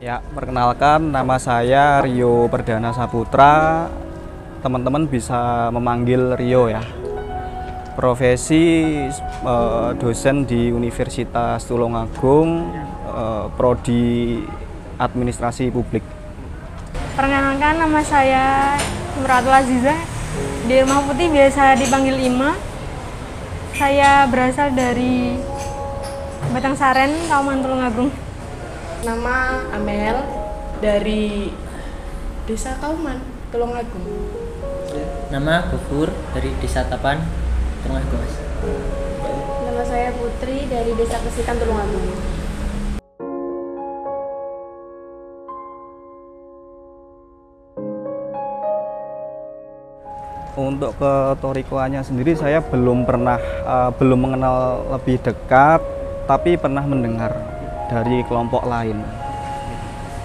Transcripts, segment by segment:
Ya, perkenalkan nama saya Rio Perdana Saputra. Teman-teman bisa memanggil Rio ya. Profesi dosen di Universitas Tulungagung, prodi Administrasi Publik. Perkenalkan, nama saya Nuratul Azizah. Di Rumah Putih biasa dipanggil Ima. Saya berasal dari Batang Saren, Kauman Tulungagung. Nama Amel dari Desa Kauman, Tulungagung. Nama Gufur dari Desa Tapan, Tulungagung. Nama saya Putri dari Desa Kesitan, Tulungagung. Untuk ketorikoannya sendiri saya belum mengenal lebih dekat, tapi pernah mendengar dari kelompok lain.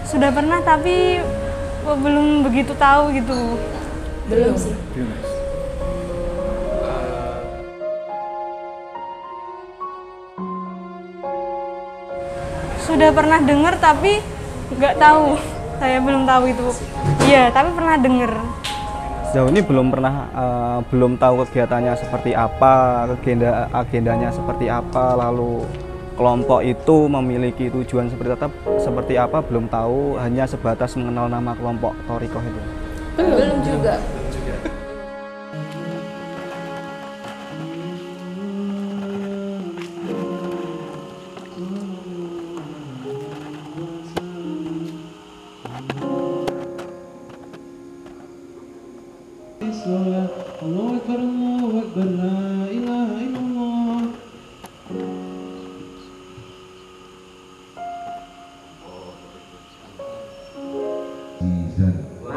Sudah pernah tapi belum begitu tahu gitu. Belum sih. Belum, Mas. Sudah pernah dengar tapi nggak tahu. Saya belum tahu itu. Iya, tapi pernah dengar. Sejauh ini belum tahu kegiatannya seperti apa, agendanya seperti apa, lalu kelompok itu memiliki tujuan seperti apa belum tahu, hanya sebatas mengenal nama kelompok Thorikoh itu. Belum juga. Allahu Akbar, Allahu Akbar, la ilaha illallah.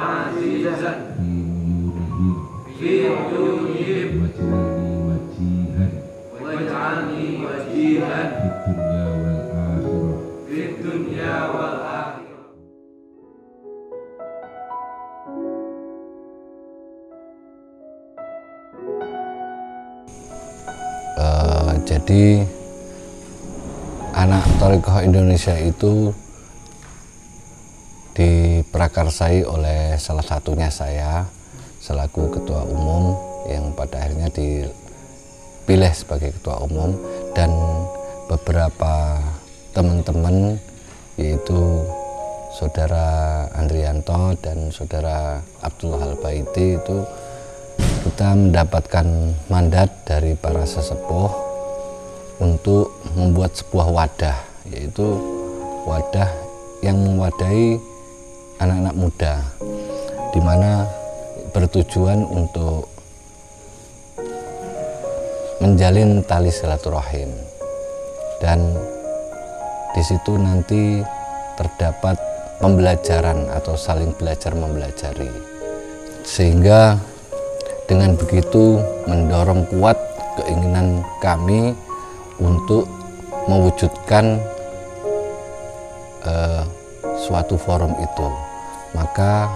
Azizan fi uyunihim waj'alni wajihan fid dunya wal akhirah. Jadi anak Thorikoh Indonesia itu diprakarsai oleh salah satunya saya selaku ketua umum yang pada akhirnya dipilih sebagai ketua umum, dan beberapa teman-teman yaitu saudara Andrianto dan saudara Abdullah Al-Baiti itu kita mendapatkan mandat dari para sesepuh untuk membuat sebuah wadah, yaitu wadah yang mewadahi anak-anak muda, di mana bertujuan untuk menjalin tali silaturahim, dan di situ nanti terdapat pembelajaran atau saling belajar mempelajari, sehingga dengan begitu mendorong kuat keinginan kami untuk mewujudkan suatu forum itu. Maka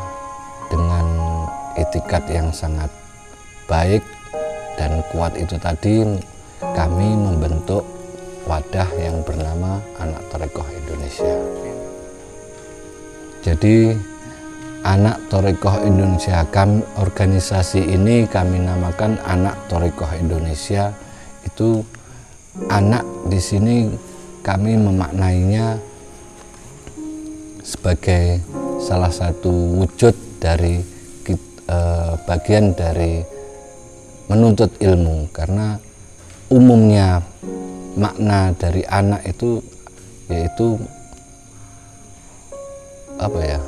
dengan itikat yang sangat baik dan kuat itu tadi, kami membentuk wadah yang bernama Anak Thorikoh Indonesia. Jadi Anak Thorikoh Indonesia, organisasi ini kami namakan Anak Thorikoh Indonesia. Itu anak di sini kami memaknainya sebagai salah satu wujud dari bagian dari menuntut ilmu, karena umumnya makna dari anak itu yaitu apa ya,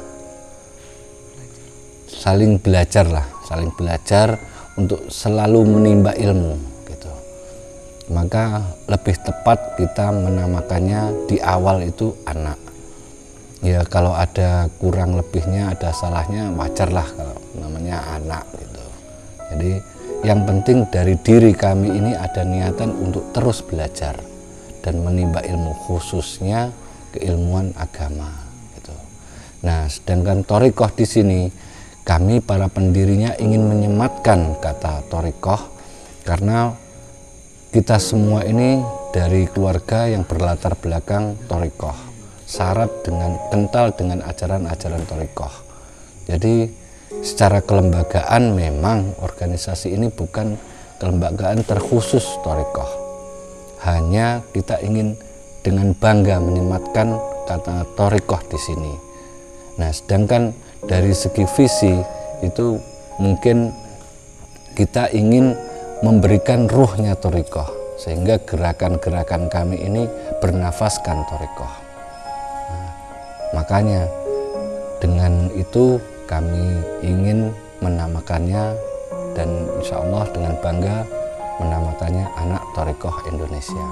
saling belajar untuk selalu menimba ilmu gitu. Maka lebih tepat kita menamakannya di awal itu anak. Ya kalau ada kurang lebihnya, ada salahnya, wajarlah kalau namanya anak gitu. Jadi yang penting dari diri kami ini ada niatan untuk terus belajar dan menimba ilmu, khususnya keilmuan agama gitu. Nah, sedangkan Thorikoh di sini kami para pendirinya ingin menyematkan kata Thorikoh, karena kita semua ini dari keluarga yang berlatar belakang Thorikoh. syarat dengan kental dengan ajaran-ajaran thariqah. Jadi secara kelembagaan memang organisasi ini bukan kelembagaan terkhusus thariqah. Hanya kita ingin dengan bangga menyematkan kata thariqah di sini. Nah, sedangkan dari segi visi itu mungkin kita ingin memberikan ruhnya thariqah, sehingga gerakan-gerakan kami ini bernafaskan thariqah. Nah, makanya dengan itu kami ingin menamakannya, dan insya Allah dengan bangga menamakannya Anak Thariqah Indonesia.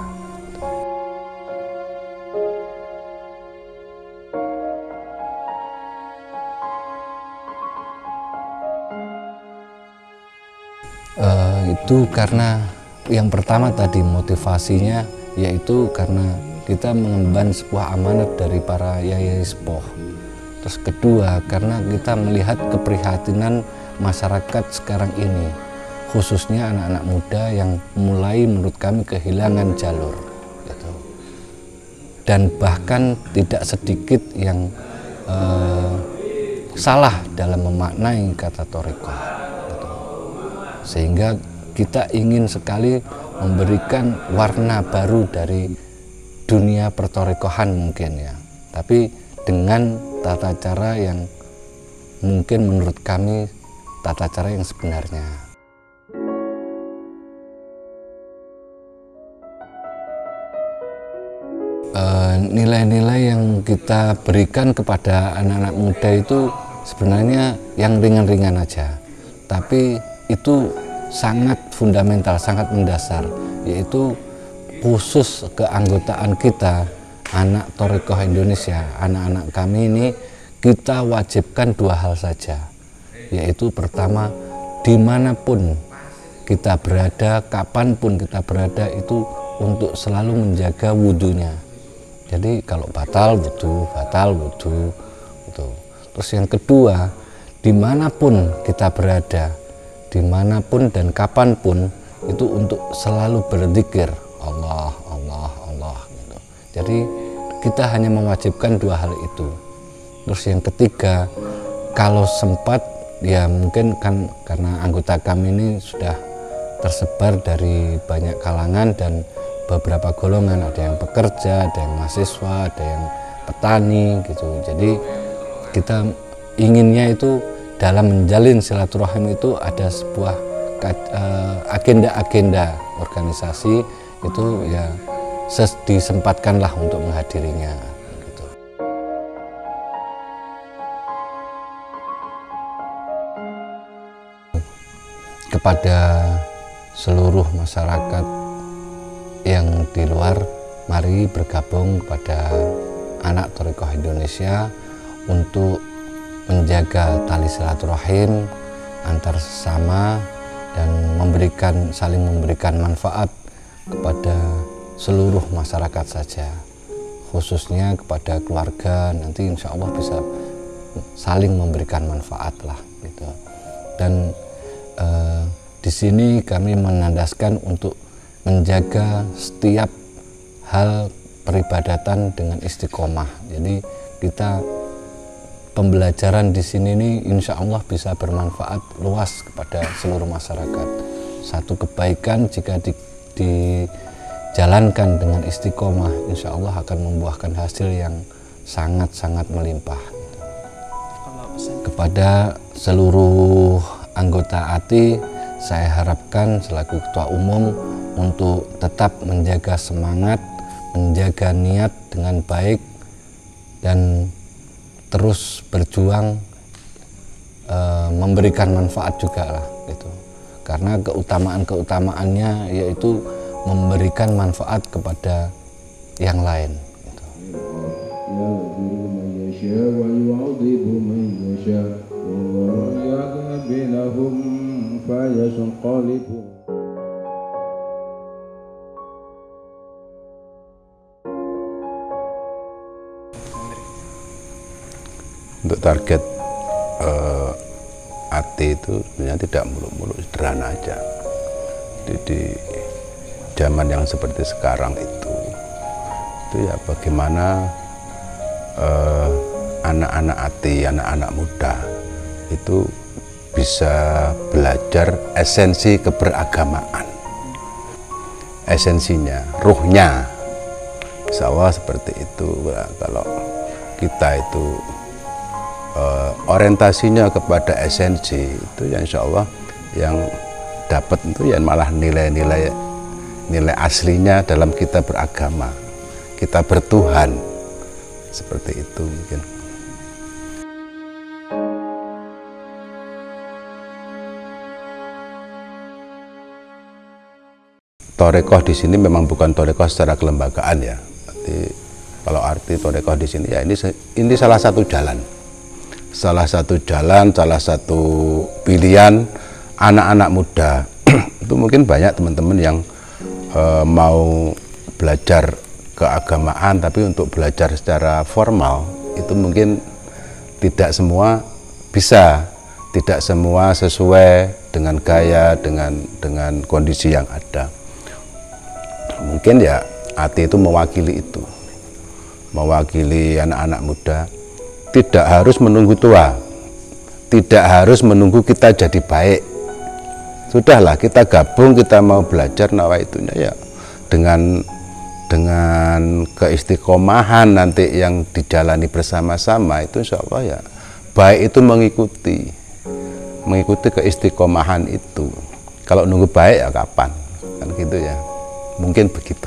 Itu karena yang pertama tadi motivasinya yaitu karena kita mengemban sebuah amanat dari para yayai sepuh. Terus kedua karena kita melihat keprihatinan masyarakat sekarang ini, khususnya anak-anak muda yang mulai menurut kami kehilangan jalur gitu. Dan bahkan tidak sedikit yang salah dalam memaknai kata thariqah gitu. Sehingga kita ingin sekali memberikan warna baru dari dunia perthariqahan mungkin ya, tapi dengan tata cara yang mungkin menurut kami tata cara yang sebenarnya. Nilai-nilai yang kita berikan kepada anak-anak muda itu sebenarnya yang ringan-ringan aja, tapi itu sangat fundamental, sangat mendasar, yaitu khusus keanggotaan kita Anak Thariqah Indonesia, anak-anak kami ini kita wajibkan dua hal saja, yaitu pertama, dimanapun kita berada, kapanpun kita berada, itu untuk selalu menjaga wudhunya. Jadi kalau batal wudhu, gitu. Terus yang kedua, dimanapun kita berada, dimanapun dan kapanpun, itu untuk selalu berzikir Allah, Allah, Allah gitu. Jadi kita hanya mewajibkan dua hal itu. Terus yang ketiga, kalau sempat ya mungkin kan karena anggota kami ini sudah tersebar dari banyak kalangan dan beberapa golongan, ada yang pekerja, ada yang mahasiswa, ada yang petani gitu. Jadi kita inginnya itu dalam menjalin silaturahim itu ada sebuah agenda-agenda organisasi itu ya disempatkanlah untuk menghadirinya gitu. Kepada seluruh masyarakat yang di luar, mari bergabung kepada Anak Thariqah Indonesia untuk menjaga tali silaturahim antar sesama dan saling memberikan manfaat kepada seluruh masyarakat saja, khususnya kepada keluarga. Nanti insya Allah bisa saling memberikan manfaat lah gitu. Dan di sini kami menandaskan untuk menjaga setiap hal peribadatan dengan istiqomah. Jadi kita pembelajaran di sini ini insya Allah bisa bermanfaat luas kepada seluruh masyarakat. Satu kebaikan jika dijalankan dengan istiqomah, insya Allah akan membuahkan hasil yang sangat-sangat melimpah. Kepada seluruh anggota ATI, saya harapkan selaku Ketua Umum untuk tetap menjaga semangat, menjaga niat dengan baik, dan terus berjuang memberikan manfaat juga lah gitu. Karena keutamaannya yaitu memberikan manfaat kepada yang lain gitu. Untuk target AT itu sebenarnya tidak muluk-muluk, sederhana aja. Di zaman yang seperti sekarang itu ya bagaimana anak-anak ATI, anak-anak muda itu bisa belajar esensi keberagamaan, esensinya, ruhnya. Insya Allah seperti itu. Nah, kalau kita itu orientasinya kepada esensi itu, ya insya Allah yang dapat itu ya malah nilai-nilai aslinya dalam kita beragama, kita bertuhan, seperti itu mungkin. Torekoh di sini memang bukan torekoh secara kelembagaan ya. Berarti kalau arti torekoh di sini ya ini salah satu jalan, salah satu pilihan anak-anak muda. Itu mungkin banyak teman-teman yang mau belajar keagamaan, tapi untuk belajar secara formal itu mungkin tidak semua bisa, tidak semua sesuai dengan gaya, dengan kondisi yang ada. Mungkin ya ATI itu mewakili itu, mewakili anak-anak muda. Tidak harus menunggu tua, tidak harus menunggu kita jadi baik. Sudahlah, kita gabung, kita mau belajar nawaitunya ya dengan keistiqomahan nanti yang dijalani bersama-sama itu insya Allah ya baik itu mengikuti keistiqomahan itu. Kalau nunggu baik ya kapan, kan gitu ya. Mungkin begitu.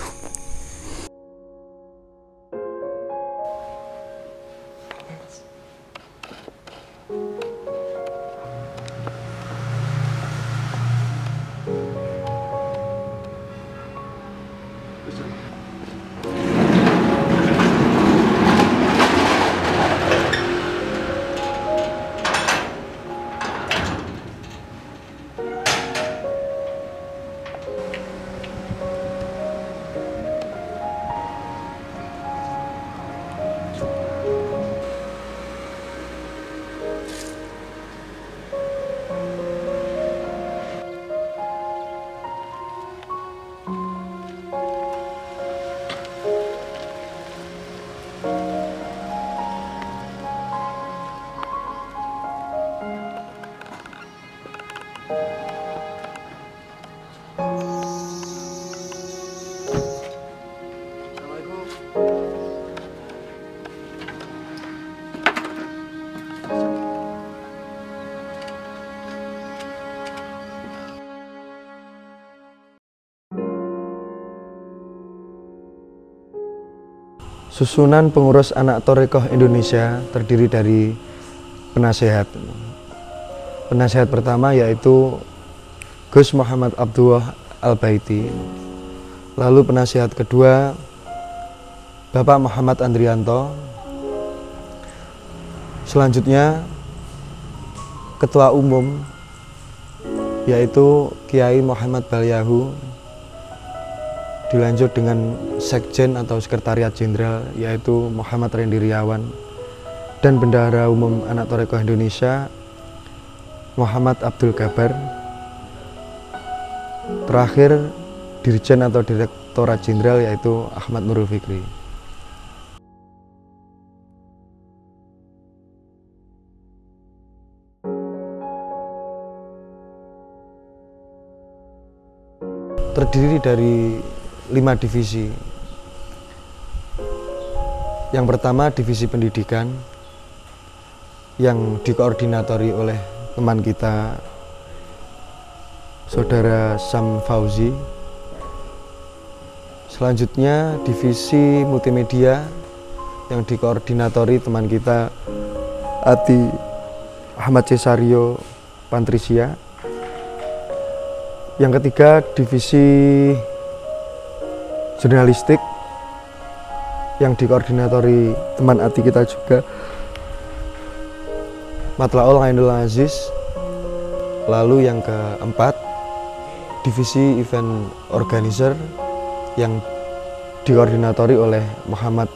Susunan pengurus anak Torekoh Indonesia terdiri dari penasehat. Penasehat pertama yaitu Gus Muhammad Abdullah Al-Baiti. Lalu penasehat kedua Bapak Muhammad Andrianto. Selanjutnya Ketua Umum yaitu Kiai Muhammad Balyahu. Dilanjut dengan Sekjen atau Sekretariat Jenderal yaitu Muhammad Rendi Riawan, dan Bendahara Umum Anak Torekoh Indonesia Muhammad Abdul Gabar. Terakhir Dirjen atau Direktorat Jenderal yaitu Ahmad Nurul Fikri. Terdiri dari 5 divisi. Yang pertama divisi pendidikan yang dikoordinatori oleh teman kita Saudara Sam Fauzi. Selanjutnya divisi multimedia yang dikoordinatori teman kita Ati Ahmad Cesario Pantrisia. Yang ketiga divisi jurnalistik yang dikoordinatori teman Ati kita juga Matlaul Ainul Aziz. Lalu yang keempat divisi event organizer yang dikoordinatori oleh Muhammad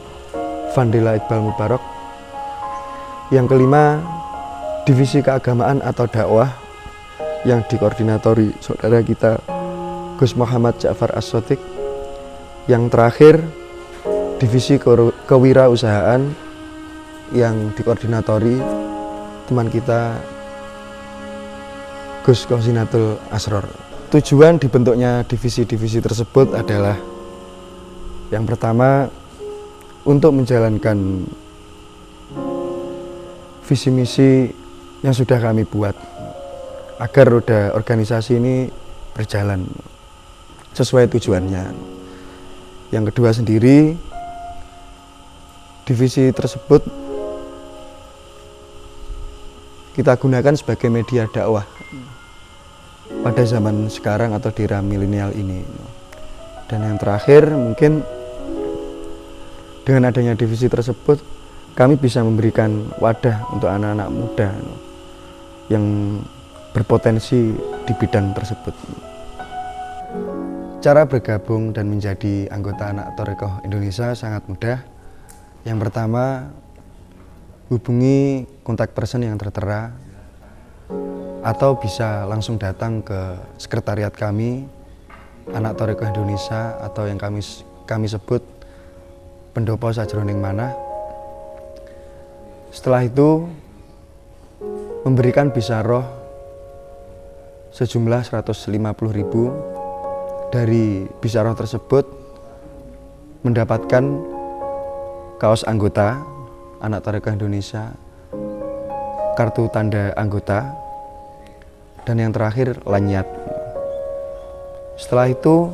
Vandela Iqbal Mubarak. Yang kelima divisi keagamaan atau dakwah yang dikoordinatori saudara kita Gus Muhammad Ja'far As-Sotik. Yang terakhir divisi kewirausahaan yang dikoordinatori teman kita Gus Qosinatul Asror. Tujuan dibentuknya divisi-divisi tersebut adalah yang pertama untuk menjalankan visi misi yang sudah kami buat agar roda organisasi ini berjalan sesuai tujuannya. Yang kedua sendiri, divisi tersebut kita gunakan sebagai media dakwah pada zaman sekarang atau di era milenial ini. Dan yang terakhir mungkin dengan adanya divisi tersebut kami bisa memberikan wadah untuk anak-anak muda yang berpotensi di bidang tersebut. Cara bergabung dan menjadi anggota Anak Thorekoh Indonesia sangat mudah. Yang pertama, hubungi kontak person yang tertera atau bisa langsung datang ke sekretariat kami Anak Thorekoh Indonesia atau yang kami sebut Pendopo Sajroning Manah. Setelah itu memberikan bisaroh sejumlah 150.000. Dari bisaroh tersebut mendapatkan kaos anggota Anak Thorekoh Indonesia, kartu tanda anggota, dan yang terakhir lanyat. Setelah itu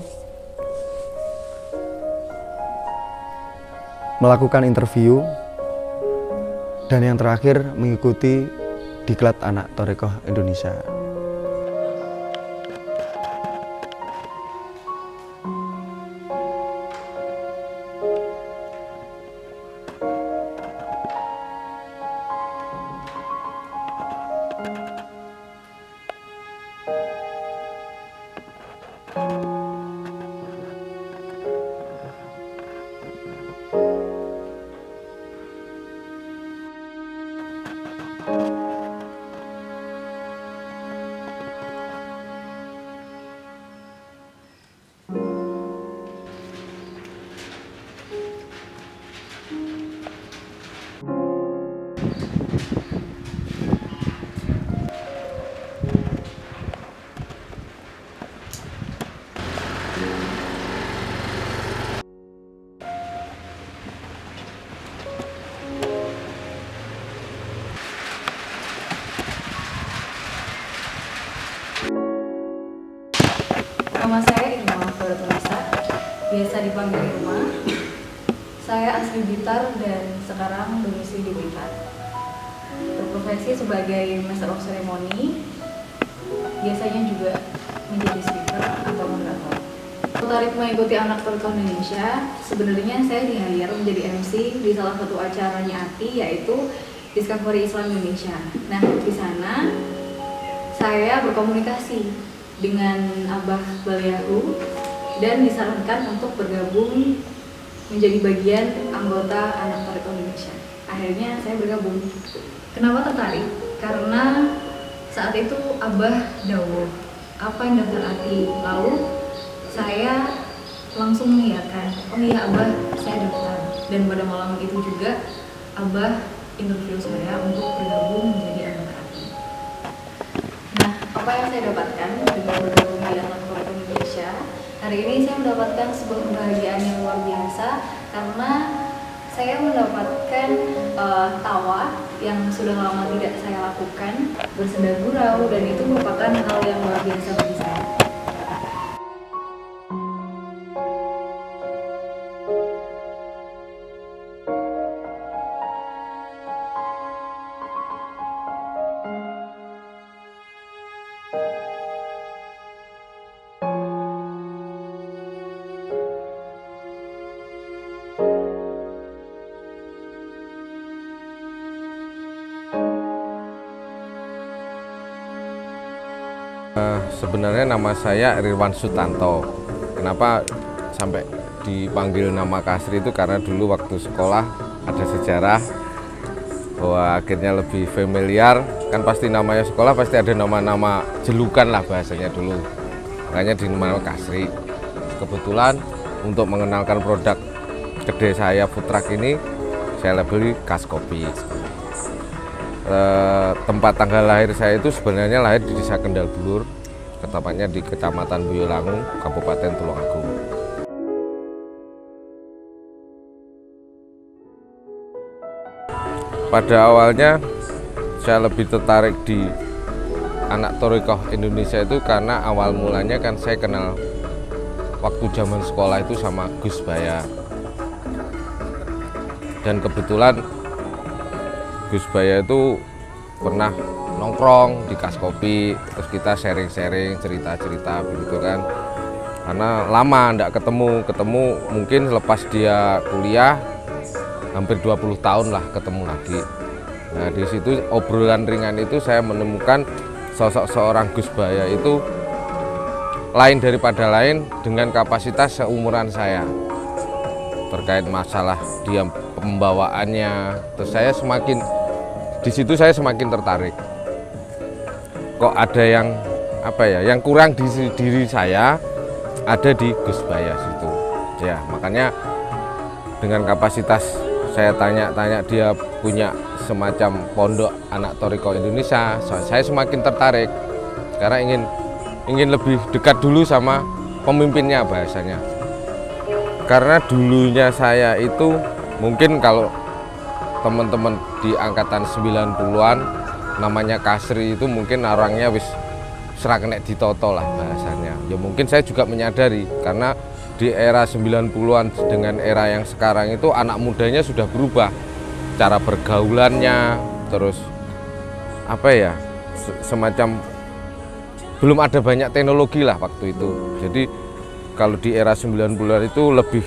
melakukan interview, dan yang terakhir mengikuti diklat Anak Thorekoh Indonesia. Nama saya Irma Baratulisa, biasa dipanggil Irma. Saya asli Blitar dan sekarang domisili di Blitar. Berprofesi sebagai Master of Ceremony, biasanya juga menjadi speaker atau moderator. Tertarik mengikuti Anak Thorekoh Indonesia, sebenarnya saya di-hire menjadi MC di salah satu acaranya ATI, yaitu Discovery Islam Indonesia. Nah, di sana saya berkomunikasi dengan Abah Balyahu dan disarankan untuk bergabung menjadi bagian anggota Anak Thorekoh Indonesia. Akhirnya saya bergabung. Kenapa tertarik? Karena saat itu Abah dawuh, apa yang daftar ATI? Lalu saya langsung mengiyakan, oh iya Abah, saya daftar. Dan pada malam itu juga Abah interview saya untuk bergabung menjadi anggota ATI. Nah, apa yang saya dapatkan dengan bergabung di Anak Thorekoh Indonesia? Hari ini saya mendapatkan sebuah kebahagiaan yang luar biasa karena saya mendapatkan tawa yang sudah lama tidak saya lakukan, bersenda gurau, dan itu merupakan hal yang luar biasa bagi saya. Sebenarnya nama saya Rirwan Sutanto. Kenapa sampai dipanggil nama Kasri itu karena dulu waktu sekolah ada sejarah bahwa akhirnya lebih familiar, kan pasti namanya sekolah pasti ada nama-nama jelukan lah bahasanya dulu. Makanya dinamakan Kasri. Kebetulan untuk mengenalkan produk kedai saya food truck ini, saya labeli Kaskopi. Tempat tanggal lahir saya itu sebenarnya lahir di Desa Kendal Bulur, tepatnya di Kecamatan Boyolangu, Kabupaten Tulungagung. Pada awalnya saya lebih tertarik di anak Thoriqoh Indonesia itu karena awal mulanya kan saya kenal waktu zaman sekolah itu sama Gus Baya. Dan kebetulan Gus Baya itu pernah nongkrong di Kaskopi, terus kita sharing-sharing cerita-cerita begitu kan. Karena lama enggak ketemu mungkin lepas dia kuliah hampir 20 tahun lah ketemu lagi. Nah, di situ obrolan ringan itu saya menemukan sosok seorang Gus Baya itu lain daripada lain dengan kapasitas seumuran saya. Terkait masalah dia pembawaannya, terus saya semakin di situ saya semakin tertarik. Kok ada yang yang kurang di diri saya ada di Gus Baya situ. Ya, makanya dengan kapasitas saya tanya-tanya dia punya semacam pondok anak Thoriqoh Indonesia, saya semakin tertarik karena ingin lebih dekat dulu sama pemimpinnya bahasanya. Karena dulunya saya itu mungkin kalau teman-teman di angkatan 90-an namanya Kasri itu mungkin orangnya wis serak nek ditoto lah bahasanya. Ya mungkin saya juga menyadari karena di era 90-an dengan era yang sekarang itu anak mudanya sudah berubah. Cara pergaulannya, terus semacam belum ada banyak teknologi lah waktu itu. Jadi kalau di era 90-an itu lebih,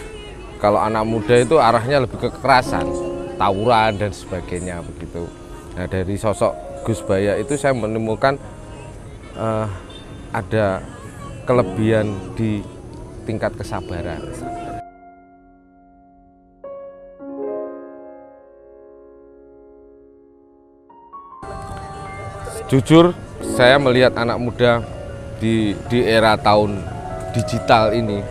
kalau anak muda itu arahnya lebih ke kekerasan, tawuran dan sebagainya begitu. Nah, dari sosok Gus Baya itu saya menemukan ada kelebihan di tingkat kesabaran. Jujur, saya melihat anak muda di era tahun digital ini,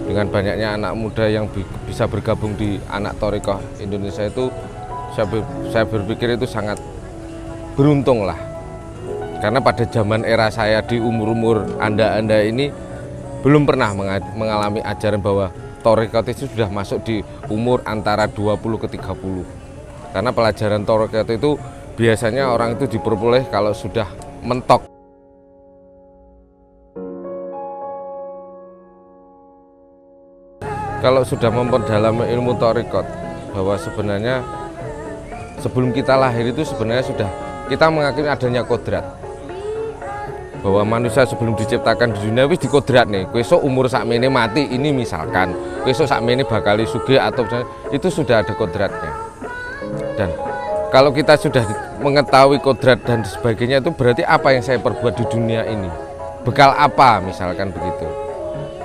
dengan banyaknya anak muda yang bisa bergabung di anak Thoriqoh Indonesia itu, saya berpikir itu sangat beruntung lah. Karena pada zaman era saya di umur-umur Anda ini belum pernah mengalami ajaran bahwa Thoriqoh itu sudah masuk di umur antara 20 ke 30. Karena pelajaran Thoriqoh itu biasanya orang itu diperoleh kalau sudah mentok. Kalau sudah memperdalam ilmu Thoriqoh, bahwa sebenarnya sebelum kita lahir itu sebenarnya sudah kita mengakui adanya kodrat. Bahwa manusia sebelum diciptakan di dunia wis dikodrat nih, besok umur sakmene mati ini misalkan, besok sakmene bakal sugih atau itu sudah ada kodratnya. Dan kalau kita sudah mengetahui kodrat dan sebagainya itu berarti apa yang saya perbuat di dunia ini? Bekal apa misalkan begitu?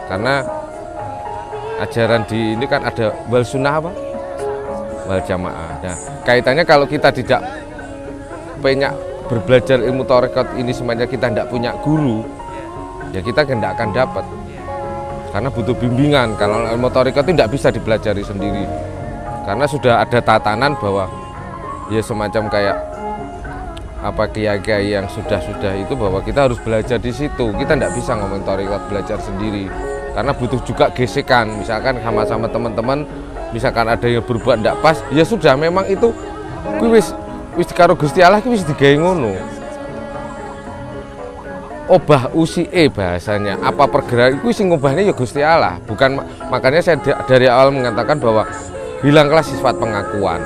Karena ajaran di ini kan ada wal sunnah apa? Wal jamaah. Nah, kaitannya kalau kita tidak banyak berbelajar ilmu Thoriqoh ini semuanya kita tidak punya guru, ya kita tidak akan dapat. Karena butuh bimbingan. Kalau ilmu Thoriqoh itu tidak bisa dipelajari sendiri. Karena sudah ada tatanan bahwa ya semacam kayak kiai-kiai yang sudah itu bahwa kita harus belajar di situ. Kita tidak bisa ngomong Thoriqoh belajar sendiri karena butuh juga gesekan. Misalkan sama-sama teman-teman, misalkan ada yang berbuat tidak pas, ya sudah memang itu wis karo Gusti Allah wis digawe ngono. Obah usike bahasanya, apa pergerakan itu sing ngubahnya ya Gusti Allah. Bukan, makanya saya dari awal mengatakan bahwa hilanglah sifat pengakuan.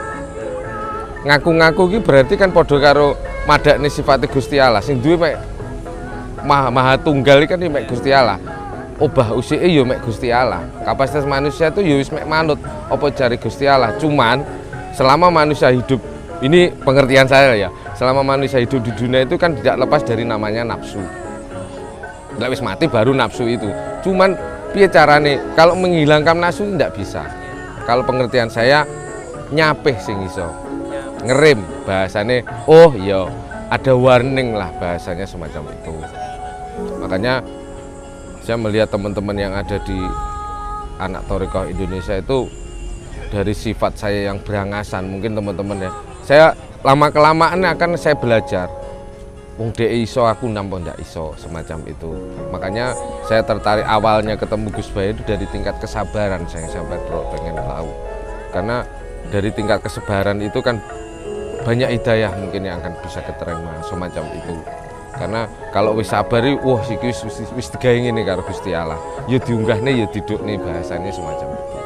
Ngaku-ngaku ini berarti kan podo karo madakne sifat Gusti Allah. Sing duwe mek maha tunggal kan mek Gusti Allah. Obah usike ya mek Gusti Allah. Kapasitas manusia itu ya wis mek manut apa jari Gusti Allah. Cuman selama manusia hidup, ini pengertian saya ya, selama manusia hidup di dunia itu kan tidak lepas dari namanya nafsu. Nggak wis mati baru nafsu itu. Cuman piye carane kalau menghilangkan nafsu tidak bisa. Kalau pengertian saya nyapeh sing iso. Ngerem bahasanya, oh iya ada warning lah bahasanya semacam itu. Makanya saya melihat teman-teman yang ada di anak Thoriqoh Indonesia itu dari sifat saya yang berangasan mungkin teman-teman ya, saya lama kelamaan akan saya belajar wong dek iso aku nampak ndak iso semacam itu. Makanya saya tertarik awalnya ketemu Gus Bayu itu dari tingkat kesabaran saya sampai pengen tahu. Karena dari tingkat kesabaran itu kan banyak hidayah mungkin yang akan bisa keterima semacam itu. Karena kalau wis sabari, wah iki wis digawe ngene karo Gusti Allah. Ya diunggahne ya didukne bahasane semacam itu.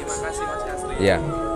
Terima kasih Mas Yasri. Iya.